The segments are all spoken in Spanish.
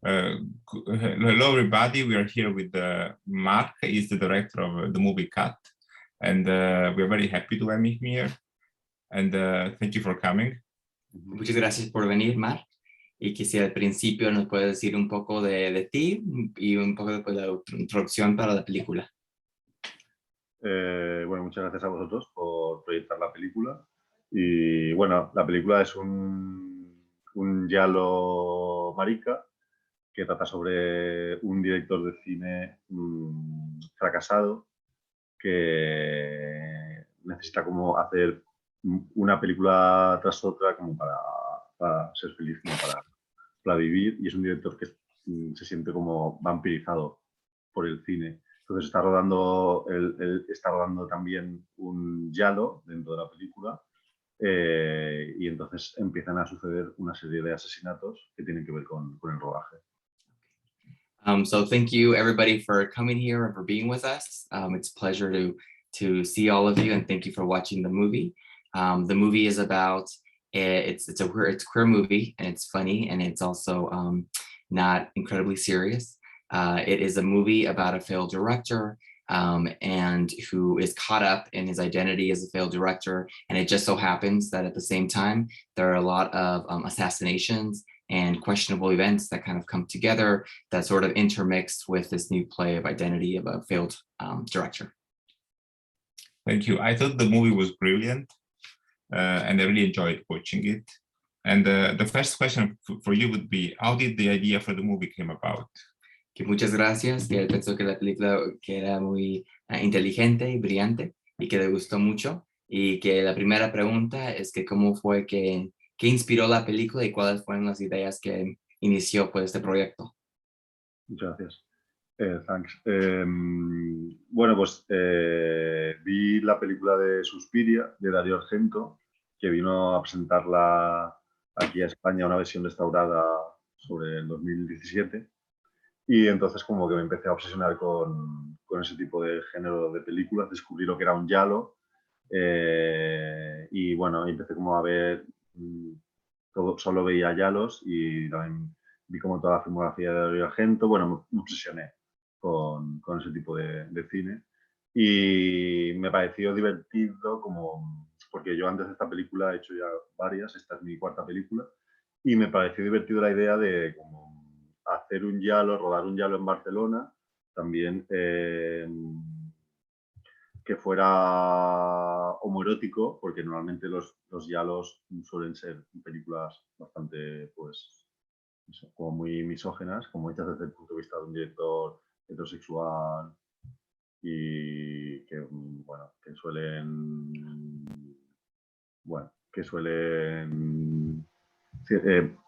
Uh, Hello, everybody. We are here with Mark. He's the director of the movie Cut, and we're very happy to have him here. And thank you for coming. Muchas gracias por venir, Mark. Y que si al principio nos puedes decir un poco de ti y un poco de la introducción para la película. Bueno, muchas gracias a vosotros por proyectar la película. Y bueno, la película es un giallo marica que trata sobre un director de cine fracasado que necesita como hacer una película tras otra como para ser feliz, como para vivir, y es un director que se siente como vampirizado por el cine. Entonces está rodando, él está rodando también un giallo dentro de la película, y entonces empiezan a suceder una serie de asesinatos que tienen que ver con el rodaje. So thank you everybody for coming here and for being with us. It's a pleasure to see all of you, and thank you for watching the movie. The movie is about it's a queer movie, and it's funny, and it's also not incredibly serious. It is a movie about a failed director and who is caught up in his identity as a failed director. And it just so happens that at the same time, there are a lot of assassinations and questionable events that kind of come together that sort of intermix with this new play of identity of a failed director. Thank you. I thought the movie was brilliant, and I really enjoyed watching it. And the first question for you would be, how did the idea for the movie came about? Que muchas gracias, que él pensó que la película que era muy inteligente y brillante y que le gustó mucho, y que la primera pregunta es que cómo fue que inspiró la película y cuáles fueron las ideas que inició pues este proyecto. Muchas gracias. Thanks. Bueno, pues vi la película de Suspiria, de Dario Argento, que vino a presentarla aquí a España, una versión restaurada sobre el 2017. Y entonces como que me empecé a obsesionar con ese tipo de género de películas, descubrí lo que era un giallo, y bueno, empecé como a ver, solo veía giallos, y también vi como toda la filmografía de Dario Argento. Bueno, me obsesioné con ese tipo de cine, y me pareció divertido porque yo antes de esta película he hecho ya varias, esta es mi cuarta película, y me pareció divertido la idea de como hacer un giallo, rodar un giallo en Barcelona, también que fuera homoerótico, porque normalmente los giallos suelen ser películas bastante, pues, como muy misógenas, como hechas desde el punto de vista de un director heterosexual, y que, bueno, que suelen...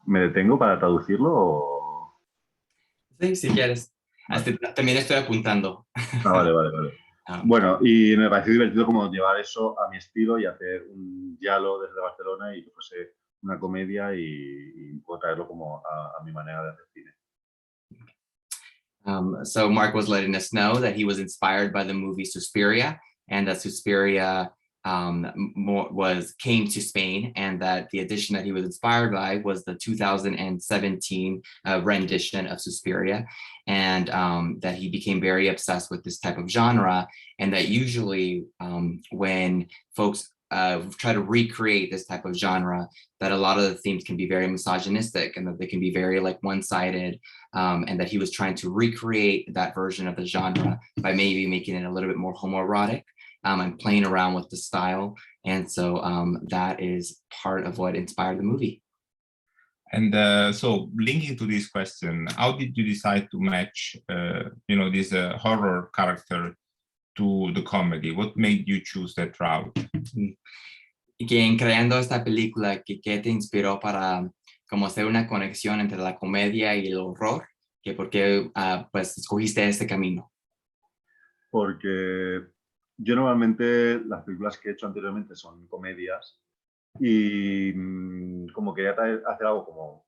¿Me detengo para traducirlo o...? Sí, si quieres. Vale. También estoy apuntando. Vale. Bueno, y me pareció divertido como llevar eso a mi estilo y hacer un giallo desde Barcelona y que fuese una comedia, y puedo traerlo como a mi manera de hacer cine. So Mark was letting us know that he was inspired by the movie Suspiria, and that Suspiria came to Spain, and that the edition that he was inspired by was the 2017 rendition of Suspiria, and that he became very obsessed with this type of genre, and that usually when folks try to recreate this type of genre, that a lot of the themes can be very misogynistic, and that they can be very like one-sided, and that he was trying to recreate that version of the genre by maybe making it a little bit more homoerotic, and playing around with the style. And so that is part of what inspired the movie. And so linking to this question, how did you decide to match, this horror character to the comedy? What made you choose that route? Y que en creando esta película, ¿qué te inspiró para como hacer una conexión entre la comedia y el horror? Que ¿por qué pues escogiste este camino? Porque yo normalmente las películas que he hecho anteriormente son comedias, y como quería hacer algo como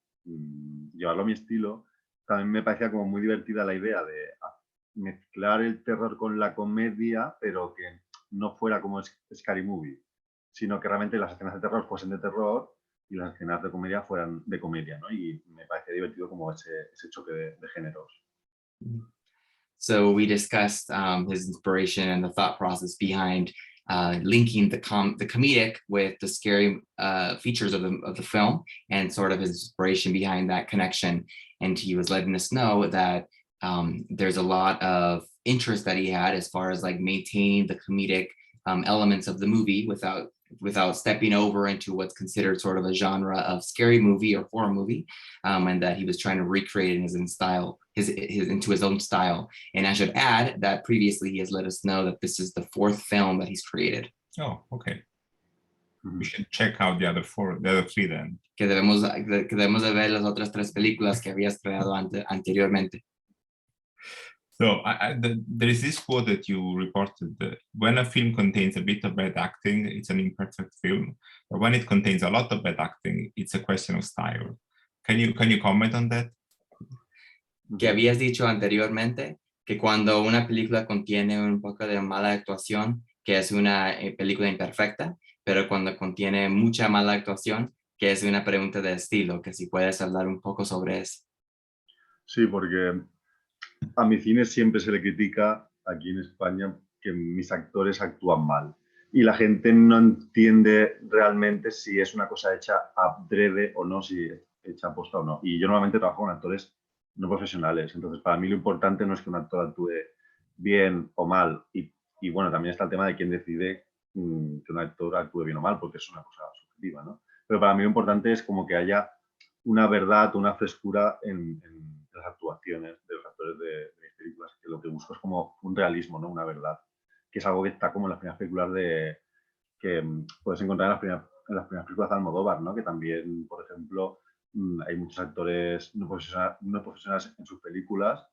llevarlo a mi estilo, también me parecía como muy divertida la idea de mezclar el terror con la comedia, pero que no fuera como Scary Movie, sino que realmente las escenas de terror fuesen de terror y las escenas de comedia fueran de comedia, ¿no? Y me parece divertido como ese choque de géneros. So we discussed his inspiration and the thought process behind linking the comedic with the scary features of the film, and sort of his inspiration behind that connection. And he was letting us know that there's a lot of interest that he had as far as like maintaining the comedic elements of the movie without stepping over into what's considered sort of a genre of scary movie or horror movie, and that he was trying to recreate it in his own style, into his own style. And I should add that previously he has let us know that this is the 4th film that he's created. Oh, okay. Ujú. We should check out the other 3 then. Que debemos de ver las otras 3 películas que habías creado anteriormente. So there is this quote that you reported that when a film contains a bit of bad acting, it's an imperfect film. But when it contains a lot of bad acting, it's a question of style. Can you comment on that? Que habías dicho anteriormente que cuando una película contiene un poco de mala actuación, que es una película imperfecta, pero cuando contiene mucha mala actuación, que es una pregunta de estilo, que si puedes hablar un poco sobre eso. Sí, porque a mi cine siempre se le critica aquí en España que mis actores actúan mal. Y la gente no entiende realmente si es una cosa hecha adrede o no, si es hecha aposta o no. Y yo normalmente trabajo con actores no profesionales. Entonces, para mí lo importante no es que un actor actúe bien o mal. Y bueno, también está el tema de quién decide que un actor actúe bien o mal, porque es una cosa subjetiva, ¿no? Pero para mí lo importante es como que haya una verdad, una frescura en las actuaciones de los actores de mis películas, que lo que busco es como un realismo, ¿no? Una verdad, que es algo que está como en las primeras películas que puedes encontrar en las primeras películas de Almodóvar, ¿no? Que también, por ejemplo, hay muchos actores no profesionales en sus películas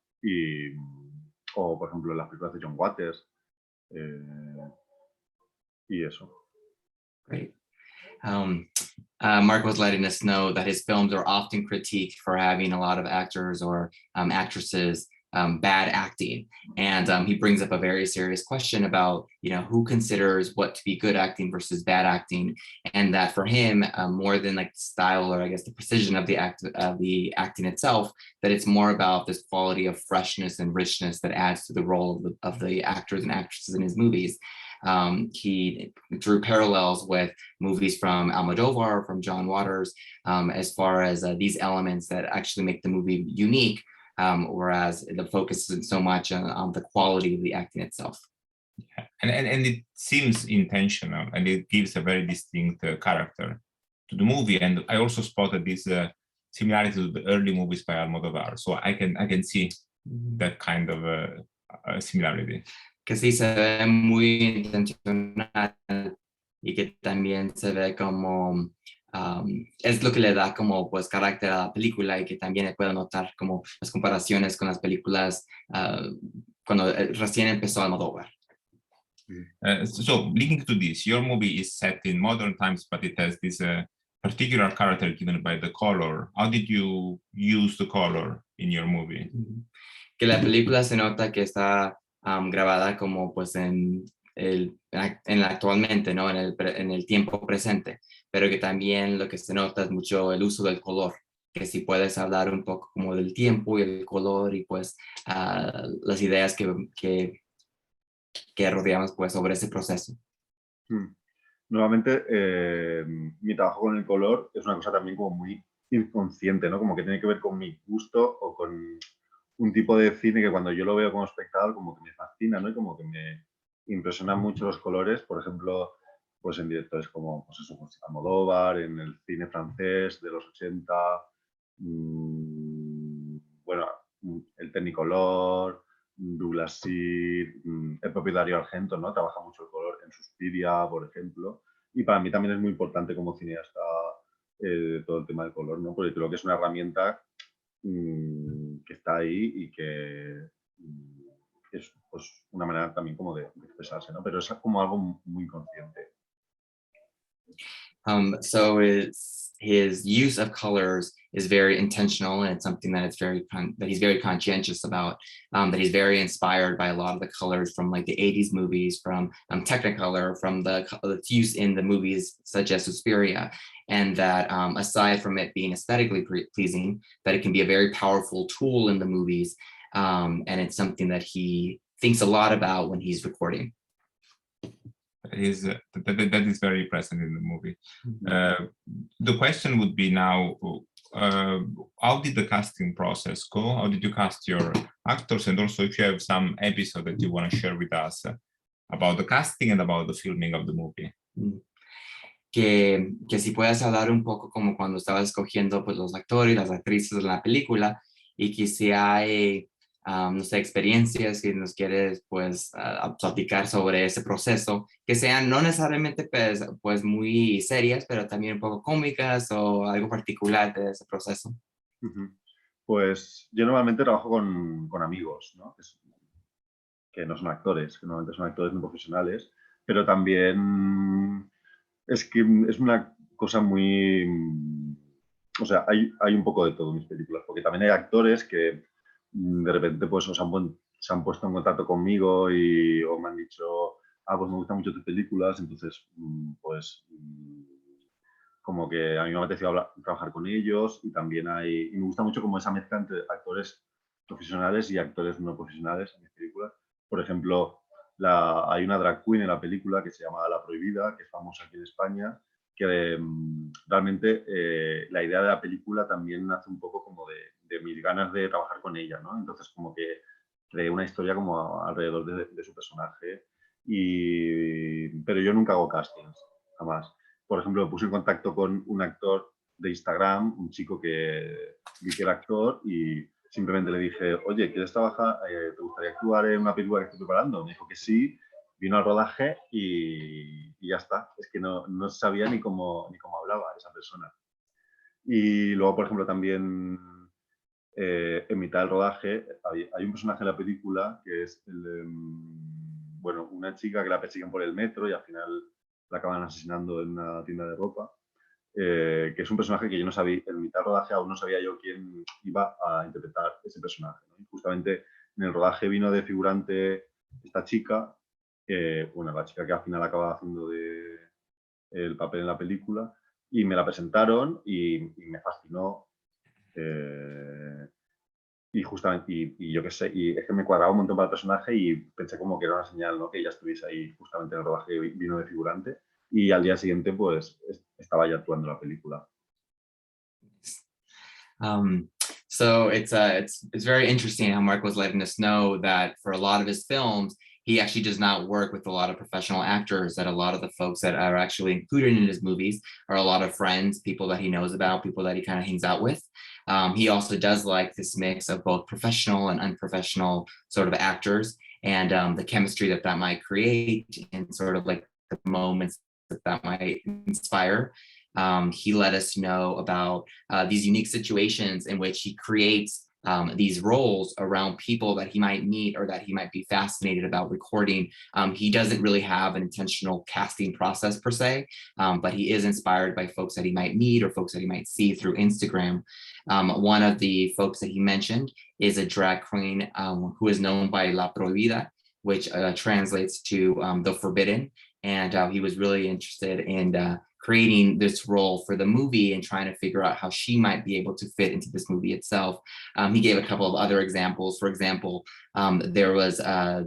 o, por ejemplo, en las películas de John Waters y eso. Great. Mark was letting us know that his films are often critiqued for having a lot of actors or actresses bad acting, and he brings up a very serious question about who considers what to be good acting versus bad acting, and that for him more than like the style or I guess the precision of the acting itself, that it's more about this quality of freshness and richness that adds to the role of the actors and actresses in his movies. He drew parallels with movies from Almodovar, from John Waters, as far as these elements that actually make the movie unique, whereas the focus isn't so much on the quality of the acting itself. Yeah. And it seems intentional, and it gives a very distinct character to the movie. And I also spotted this similarity to the early movies by Almodovar, so I can see that kind of similarity. Que sí se ve muy intencional y que también se ve como es lo que le da como pues carácter a la película, y que también puedo notar como las comparaciones con las películas cuando recién empezó Almodóvar. So linking to this, your movie is set in modern times, but it has this particular character given by the color. How did you use the color in your movie? Que la película se nota que está grabada como pues en actualmente, ¿no? En el tiempo presente, pero que también lo que se nota es mucho el uso del color, que si puedes hablar un poco como del tiempo y el color y pues las ideas que rodeamos pues sobre ese proceso. Nuevamente, mi trabajo con el color es una cosa también como muy inconsciente, ¿no? Como que tiene que ver con mi gusto o con un tipo de cine que cuando yo lo veo como espectador como que me fascina, ¿no? Y como que me impresionan mucho los colores, por ejemplo, pues en directores como pues eso, pues Almodóvar, en el cine francés de los 80, bueno, el Technicolor, Douglas Sirk, el propio Dario Argento, ¿no? Trabaja mucho el color en Suspiria, por ejemplo, y para mí también es muy importante como cineasta todo el tema del color, ¿no? Porque creo que es una herramienta que está ahí y que es pues, una manera también como de expresarse, ¿no? Pero es como algo muy consciente. So his use of colors is very intentional, and it's something that he's very conscientious about. That he's very inspired by a lot of the colors from like the 80s movies, from Technicolor, from the use in the movies such as Suspiria, and that aside from it being aesthetically pleasing, that it can be a very powerful tool in the movies, and it's something that he thinks a lot about when he's recording. That is very present in the movie. The question would be now, how did the casting process go? How did you cast your actors? And also if you have some episode that you want to share with us about the casting and about the filming of the movie. Que si puedes hablar un poco como cuando estabas escogiendo pues, los actores y las actrices de la película, y que si hay, no sé, experiencias que nos quieres pues platicar sobre ese proceso, que sean no necesariamente pues muy serias, pero también un poco cómicas o algo particular de ese proceso. Pues yo normalmente trabajo con amigos, ¿no? Que no son actores, que normalmente son actores no profesionales, pero también es que es una cosa muy... O sea, hay un poco de todo en mis películas, porque también hay actores que de repente pues se han puesto en contacto conmigo o me han dicho, pues me gustan mucho tus películas, entonces pues como que a mí me ha apetecido trabajar con ellos, y también y me gusta mucho como esa mezcla entre actores profesionales y actores no profesionales en mis películas. Por ejemplo, hay una drag queen en la película que se llama La Prohibida, que es famosa aquí en España, que realmente la idea de la película también nace un poco como de mis ganas de trabajar con ella, ¿no? Entonces como que creé una historia como alrededor de su personaje, pero yo nunca hago castings, jamás. Por ejemplo, me puse en contacto con un actor de Instagram, un chico que vi que era actor, y simplemente le dije, oye, ¿quieres trabajar? ¿Te gustaría actuar en una película que estoy preparando? Me dijo que sí, vino al rodaje y ya está. Es que no sabía ni cómo hablaba esa persona. Y luego, por ejemplo, también en mitad del rodaje hay un personaje en la película que es bueno, una chica que la persiguen por el metro y al final la acaban asesinando en una tienda de ropa. Que es un personaje que yo no sabía, en mitad del rodaje aún no sabía yo quién iba a interpretar ese personaje, ¿no? Y justamente en el rodaje vino de figurante esta chica, bueno, la chica que al final acaba haciendo el papel en la película, y me la presentaron y me fascinó. Y justamente, y yo qué sé, y es que me cuadraba un montón para el personaje y pensé como que era una señal, ¿no? Que ella estuviese ahí justamente en el rodaje, vino de figurante, y al día siguiente pues estaba ya actuando en la película. So it's very interesting how Mark was letting us know that for a lot of his films, he actually does not work with a lot of professional actors, that a lot of the folks that are actually included in his movies are a lot of friends, people that he knows about, people that he kind of hangs out with. He also does like this mix of both professional and unprofessional sort of actors, and the chemistry that might create, and sort of like the moments that might inspire. He let us know about these unique situations in which he creates these roles around people that he might meet or that he might be fascinated about recording. He doesn't really have an intentional casting process per se, but he is inspired by folks that he might meet or folks that he might see through Instagram. One of the folks that he mentioned is a drag queen who is known by La Prohibida, which translates to the forbidden. And he was really interested in creating this role for the movie and trying to figure out how she might be able to fit into this movie itself. He gave a couple of other examples. For example, there was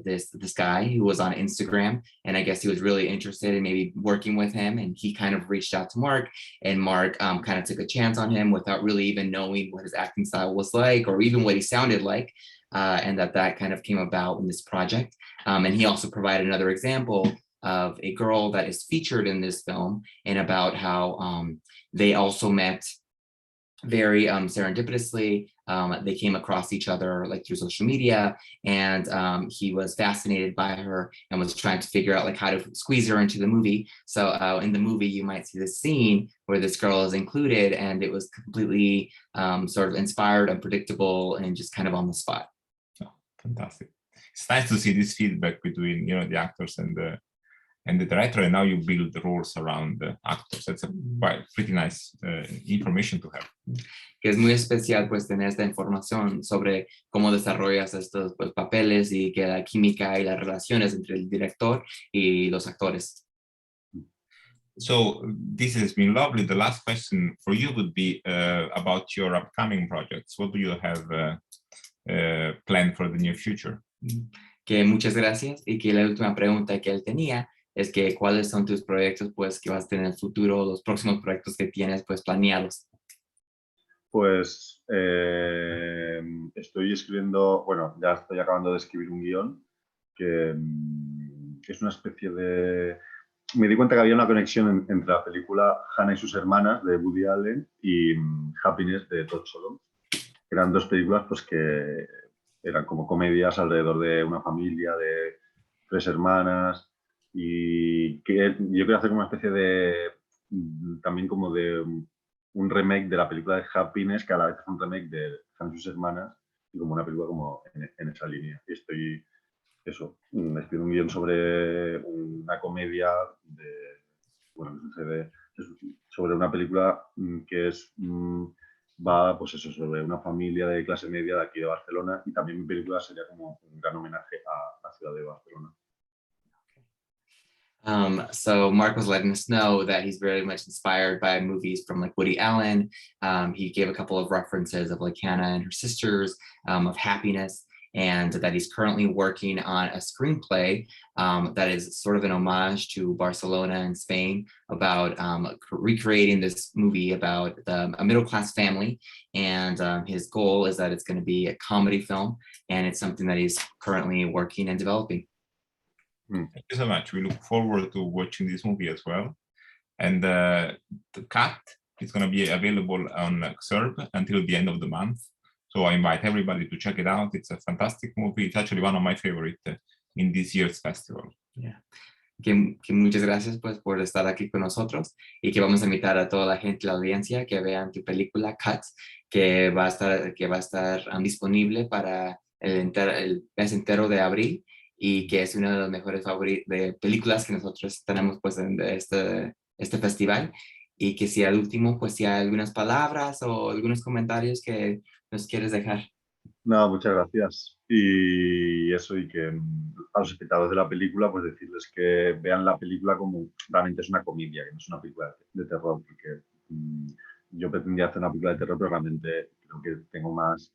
this guy who was on Instagram, and I guess he was really interested in maybe working with him, and he kind of reached out to Mark, and Mark kind of took a chance on him without really even knowing what his acting style was like or even what he sounded like, and that kind of came about in this project. And he also provided another example of a girl that is featured in this film, and about how they also met very serendipitously. They came across each other like through social media, and he was fascinated by her and was trying to figure out like how to squeeze her into the movie. So in the movie, you might see this scene where this girl is included, and it was completely sort of inspired, unpredictable, and just kind of on the spot. Oh, fantastic. It's nice to see this feedback between, the actors and the director, and now you build the roles around the actors. That's a pretty nice information to have. Que es muy especial pues tener esta información sobre cómo desarrollas estos pues, papeles, y que la química y las relaciones entre el director y los actores. So this has been lovely. The last question for you would be about your upcoming projects. What do you have planned for the near future? Que muchas gracias y que la última pregunta que él tenía es que cuáles son tus proyectos pues que vas a tener en el futuro, los próximos proyectos que tienes pues planeados. Pues estoy escribiendo, bueno, ya estoy acabando de escribir un guión que es una especie de... Me di cuenta que había una conexión entre la película Hannah y sus hermanas de Woody Allen y Happiness de Todd Solondz. Eran dos películas pues, que eran como comedias alrededor de una familia de 3 hermanas y que yo quiero hacer como una especie de... también como de un remake de la película de Happiness, que a la vez es un remake de Hannah y sus hermanas y como una película como en esa línea. Y estoy... Eso, escribo un guión sobre una comedia bueno, sobre una película que es va pues eso, sobre una familia de clase media de aquí de Barcelona y también mi película sería como un gran homenaje a la ciudad de Barcelona. So Mark was letting us know that he's very much inspired by movies from like Woody Allen. He gave a couple of references of like Hannah and her sisters, of Happiness, and that he's currently working on a screenplay that is sort of an homage to Barcelona and Spain about recreating this movie about a middle-class family. And his goal is that it's going to be a comedy film, and it's something that he's currently working and developing. Thank you so much. We look forward to watching this movie as well. And the cut is going to be available on Xerb until the end of the month. So I invite everybody to check it out. It's a fantastic movie. It's actually one of my favorite in this year's festival. Yeah. Que muchas gracias pues por estar aquí con nosotros y que vamos a invitar a toda la gente, la audiencia, que vean tu película Cut, que va a estar disponible para el mes entero de abril y que es una de las mejores de películas que nosotros tenemos pues en este festival, y que si al último pues si hay algunas palabras o algunos comentarios que nos quieres dejar. No, muchas gracias. Y eso, y que a los espectadores de la película, pues decirles que vean la película como realmente es una comedia, que no es una película de terror, porque yo pretendía hacer una película de terror, pero realmente creo que tengo más...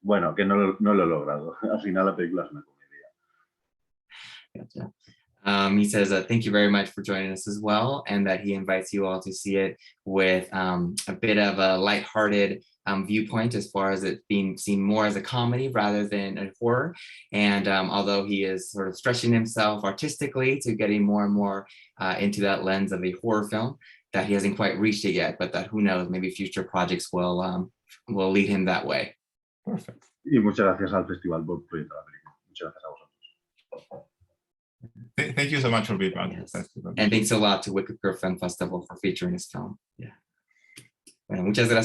bueno, que no lo he logrado. Al final la película es una comedia. Gotcha. He says thank you very much for joining us as well, and that he invites you all to see it with a bit of a lighthearted viewpoint, as far as it being seen more as a comedy rather than a horror. And although he is sort of stretching himself artistically to getting more and more into that lens of a horror film, that he hasn't quite reached it yet, but that who knows, maybe future projects will lead him that way. Perfect. Y muchas gracias al festival por proyectar la película. Muchas gracias a vosotros. Thank you so much for being part of Yes. the festival. And thanks a lot to Wicked Girl Film Festival for featuring this film. Yeah. Bueno, muchas gracias.